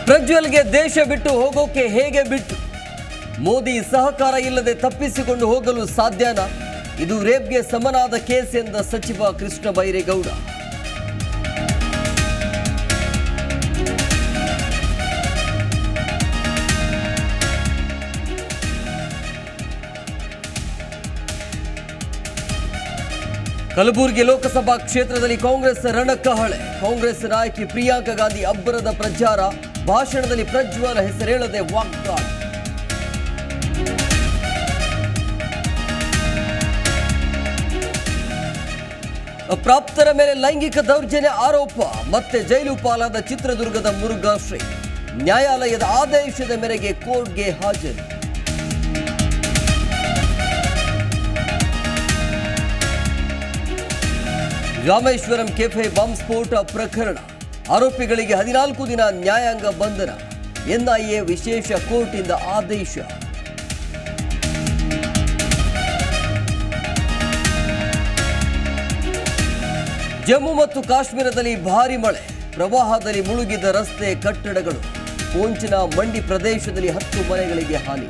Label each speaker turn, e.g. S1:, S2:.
S1: ಪ್ರಜ್ವಲ್ಗೆ ದೇಶ ಬಿಟ್ಟು ಹೋಗೋಕೆ ಹೇಗೆ ಬಿಟ್ಟು? ಮೋದಿ ಸಹಕಾರ ಇಲ್ಲದೆ ತಪ್ಪಿಸಿಕೊಂಡು ಹೋಗಲು ಸಾಧ್ಯನಾ? ಇದು ರೇಪ್ಗೆ ಸಮನಾದ ಕೇಸ್ ಎಂದ ಸಚಿವ ಕೃಷ್ಣ ಬೈರೇಗೌಡ. ಕಲಬುರಗಿ ಲೋಕಸಭಾ ಕ್ಷೇತ್ರದಲ್ಲಿ ಕಾಂಗ್ರೆಸ್ ರಣಕಹಳೆ. ಕಾಂಗ್ರೆಸ್ ನಾಯಕಿ ಪ್ರಿಯಾಂಕಾ ಗಾಂಧಿ ಅಬ್ಬರದ ಪ್ರಚಾರ. ಭಾಷಣದಲ್ಲಿ ಪ್ರಜ್ವಲ್ ಹೆಸರೇಳದೆ ವಾಗ್ದಾಳಿ. ಅಪ್ರಾಪ್ತರ ಮೇಲೆ ಲೈಂಗಿಕ ದೌರ್ಜನ್ಯ ಆರೋಪ. ಮತ್ತೆ ಜೈಲು ಪಾಲಾದ ಚಿತ್ರದುರ್ಗದ ಮುರುಘಾಶ್ರೀ. ನ್ಯಾಯಾಲಯದ ಆದೇಶದ ಮೇರೆಗೆ ಕೋರ್ಟ್ಗೆ ಹಾಜರು. ರಾಮೇಶ್ವರಂ ಕೆಫೆ ಬಾಂಬ್ ಸ್ಫೋಟ ಪ್ರಕರಣ. ಆರೋಪಿಗಳಿಗೆ 14 ದಿನ ನ್ಯಾಯಾಂಗ ಬಂಧನ. ಎನ್ಐಎ ವಿಶೇಷ ಕೋರ್ಟಿಂದ ಆದೇಶ. ಜಮ್ಮು ಮತ್ತು ಕಾಶ್ಮೀರದಲ್ಲಿ ಭಾರೀ ಮಳೆ. ಪ್ರವಾಹದಲ್ಲಿ ಮುಳುಗಿದ ರಸ್ತೆ ಕಟ್ಟಡಗಳು. ಪೂಂಚ್ನ ಮಂಡಿ ಪ್ರದೇಶದಲ್ಲಿ 10 ಮನೆಗಳಿಗೆ ಹಾನಿ.